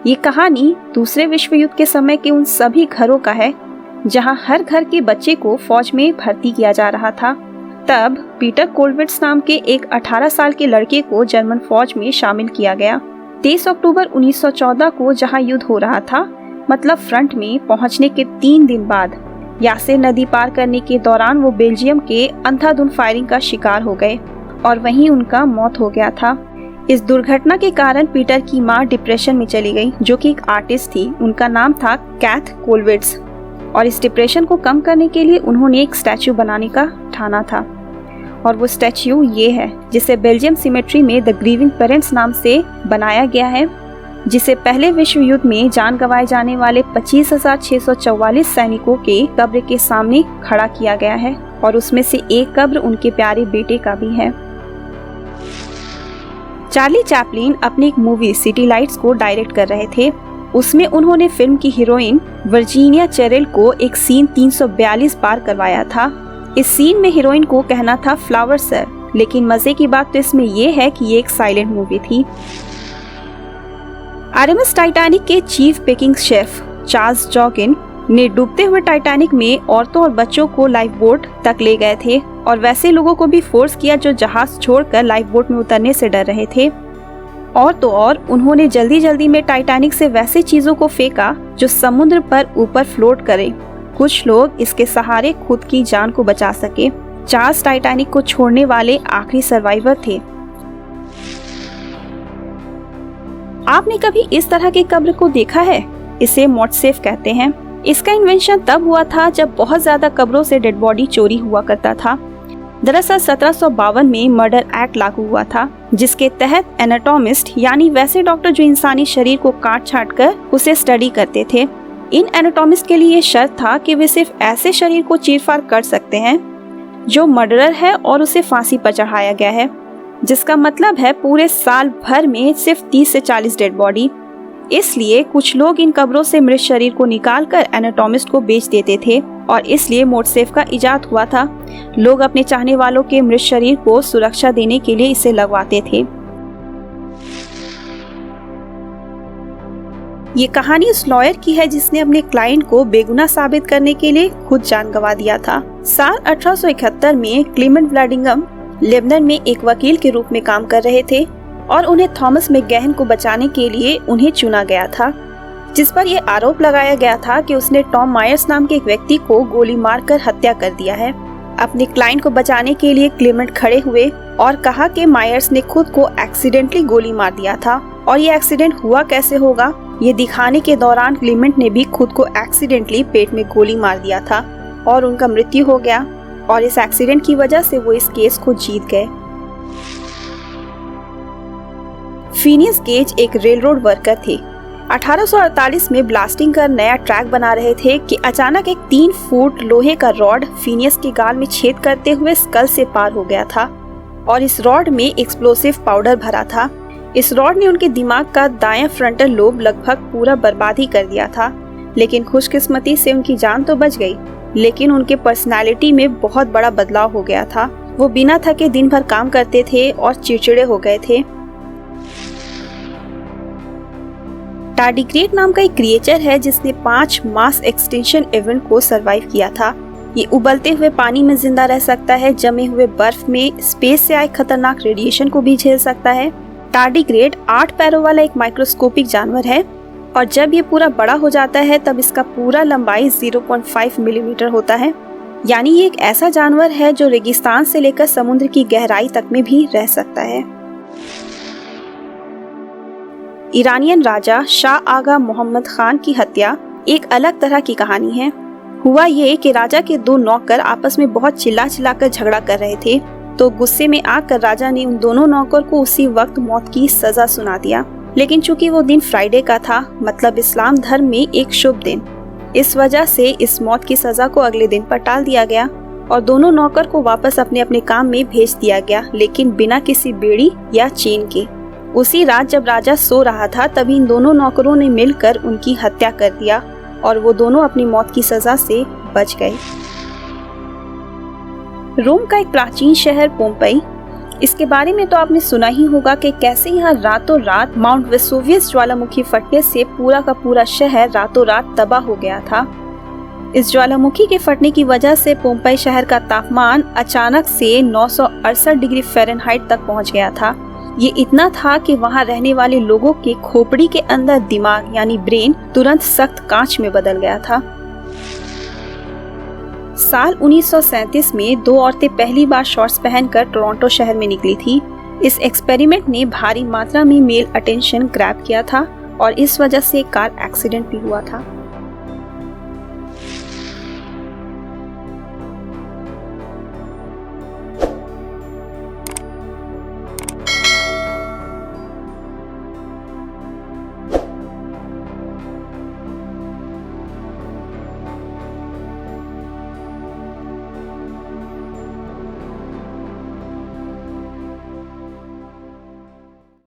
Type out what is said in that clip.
ये कहानी दूसरे विश्व युद्ध के समय के उन सभी घरों का है जहां हर घर के बच्चे को फौज में भर्ती किया जा रहा था। तब पीटर कोलविट्ज नाम के एक 18 साल के लड़के को जर्मन फौज में शामिल किया गया। 23 अक्टूबर 1914 को जहां युद्ध हो रहा था, मतलब फ्रंट में पहुंचने के 3 दिन बाद यासेर नदी पार करने के दौरान वो बेल्जियम के अंधाधुंध फायरिंग का शिकार हो गए और वहीं उनका मौत हो गया था। इस दुर्घटना के कारण पीटर की मां डिप्रेशन में चली गई, जो कि एक आर्टिस्ट थी। उनका नाम था कैथ कोलविट्ज और इस डिप्रेशन को कम करने के लिए उन्होंने एक स्टैचू बनाने का ठाना था और वो स्टैचू ये है, जिसे बेल्जियम सिमेट्री में द ग्रीविंग पेरेंट्स नाम से बनाया गया है, जिसे पहले विश्व युद्ध में जान गंवाए जाने वाले 25,644 सैनिकों के कब्र के सामने खड़ा किया गया है और उसमें से एक कब्र उनके प्यारे बेटे का भी है। चार्ली चैपलिन अपनी एक मूवी सिटी लाइट्स को डायरेक्ट कर रहे थे। उसमें उन्होंने फिल्म की हीरोइन वर्जीनिया चेरेल को एक सीन 342 बार करवाया था। इस सीन में हीरोइन को कहना था फ्लावर सर, लेकिन मजे की बात तो इसमें यह है कि ये एक साइलेंट मूवी थी। आरएमएस टाइटैनिक के चीफ पेकिंग शेफ चार्ल्स जॉगिन ने डूबते हुए टाइटैनिक में औरतों और बच्चों को लाइफ बोट तक ले गए थे और वैसे लोगों को भी फोर्स किया जो जहाज छोड़कर लाइफ बोट में उतरने से डर रहे थे। और तो और उन्होंने जल्दी जल्दी में टाइटैनिक से वैसे चीजों को फेंका जो समुद्र पर ऊपर फ्लोट करे। कुछ लोग इसके सहारे खुद की जान को बचा सके। चार्ल्स टाइटैनिक को छोड़ने वाले आखिरी सर्वाइवर थे। आपने कभी इस तरह के कब्र को देखा है? इसे मोर्टसेफ कहते हैं। इसका इन्वेंशन तब हुआ था जब बहुत ज्यादा कब्रों से डेड बॉडी चोरी हुआ करता था। दरअसल 1752 में मर्डर एक्ट लागू हुआ था, जिसके तहत एनाटोमिस्ट यानी वैसे डॉक्टर जो इंसानी शरीर को काट छाट कर उसे स्टडी करते थे, इन एनाटोमिस्ट के लिए शर्त था कि वे सिर्फ ऐसे शरीर को चीरफाड़ कर सकते हैं जो मर्डरर है और उसे फांसी पर चढ़ाया गया है, जिसका मतलब है पूरे साल भर में सिर्फ 30 से 40 डेड बॉडी। इसलिए कुछ लोग इन कब्रों से मृत शरीर को निकालकर एनाटोमिस्ट को बेच देते थे और इसलिए मोर्टसेफ का इजाद हुआ था। लोग अपने चाहने वालों के मृत शरीर को सुरक्षा देने के लिए इसे लगवाते थे। ये कहानी उस लॉयर की है जिसने अपने क्लाइंट को बेगुनाह साबित करने के लिए खुद जान गंवा दिया था। साल 1871 में क्लीमेंट व्लाडिंगम लेबनान में एक वकील के रूप में काम कर रहे थे और उन्हें थॉमस मैकगहन को बचाने के लिए उन्हें चुना गया था, जिस पर यह आरोप लगाया गया था कि उसने टॉम मायर्स नाम के एक व्यक्ति को गोली मारकर हत्या कर दिया है। अपने क्लाइंट को बचाने के लिए क्लेमेंट खड़े हुए और कहा कि मायर्स ने खुद को एक्सीडेंटली गोली मार दिया था और ये एक्सीडेंट हुआ कैसे होगा, ये दिखाने के दौरान क्लेमेंट ने भी खुद को एक्सीडेंटली पेट में गोली मार दिया था और उनका मृत्यु हो गया और इस एक्सीडेंट की वजह से वो इस केस को जीत गए। फिनियस गेज एक रेलरोड वर्कर थे। 1848 में ब्लास्टिंग कर नया ट्रैक बना रहे थे कि अचानक एक 3 फुट लोहे का रॉड फिनियस के गाल में छेद करते हुए स्कल से पार हो गया था और इस रॉड में एक्सप्लोसिव पाउडर भरा था। इस रॉड ने उनके दिमाग का दायां फ्रंटल लोब लगभग पूरा बर्बाद ही कर दिया था, लेकिन खुशकिस्मती से उनकी जान तो बच गई, लेकिन उनके पर्सनालिटी में बहुत बड़ा बदलाव हो गया था। वो बिना थके दिन भर काम करते थे और चिड़चिड़े हो गए थे। टार्डिग्रेड नाम का एक क्रिएचर है जिसने 5 मास एक्सटिंक्शन इवेंट को सरवाइव किया था। ये उबलते हुए पानी में जिंदा रह सकता है, जमे हुए बर्फ में स्पेस से आए खतरनाक रेडिएशन को भी झेल सकता है। टार्डिग्रेड 8 पैरों वाला एक माइक्रोस्कोपिक जानवर है और जब ये पूरा बड़ा हो जाता है तब इसका पूरा लंबाई 0.5 मिलीमीटर होता है। यानी ये एक ऐसा जानवर है जो रेगिस्तान से लेकर समुद्र की गहराई तक में भी रह सकता है। ईरानियन राजा शाह आगा मोहम्मद खान की हत्या एक अलग तरह की कहानी है। हुआ ये कि राजा के 2 नौकर आपस में बहुत चिल्ला कर झगड़ा कर रहे थे, तो गुस्से में आकर राजा ने उन दोनों नौकर को उसी वक्त मौत की सजा सुना दिया। लेकिन चूंकि वो दिन फ्राइडे का था, मतलब इस्लाम धर्म में एक शुभ दिन, इस वजह से इस मौत की सजा को अगले दिन पर टाल दिया गया और दोनों नौकर को वापस अपने अपने काम में भेज दिया गया, लेकिन बिना किसी बेड़ी या चेन के। उसी रात जब राजा सो रहा था तभी इन दोनों नौकरों ने मिलकर उनकी हत्या कर दिया और वो दोनों अपनी मौत की सजा से बच गए। रोम का एक प्राचीन शहर पोम्पई इसके बारे में तो आपने सुना ही होगा कि कैसे यहाँ रातों रात माउंट वेसुवियस ज्वालामुखी फटने से पूरा का पूरा शहर रातों रात तबाह हो गया था। इस ज्वालामुखी के फटने की वजह से पोम्पई शहर का तापमान अचानक से 968 डिग्री फ़ारेनहाइट तक पहुंच गया था। ये इतना था कि वहां रहने वाले लोगों के खोपड़ी के अंदर दिमाग यानी ब्रेन तुरंत सख्त कांच में बदल गया था। साल 1937 में 2 औरतें पहली बार शॉर्ट्स पहनकर टोरंटो शहर में निकली थी। इस एक्सपेरिमेंट ने भारी मात्रा में मेल अटेंशन ग्रैब किया था और इस वजह से कार एक्सीडेंट भी हुआ था।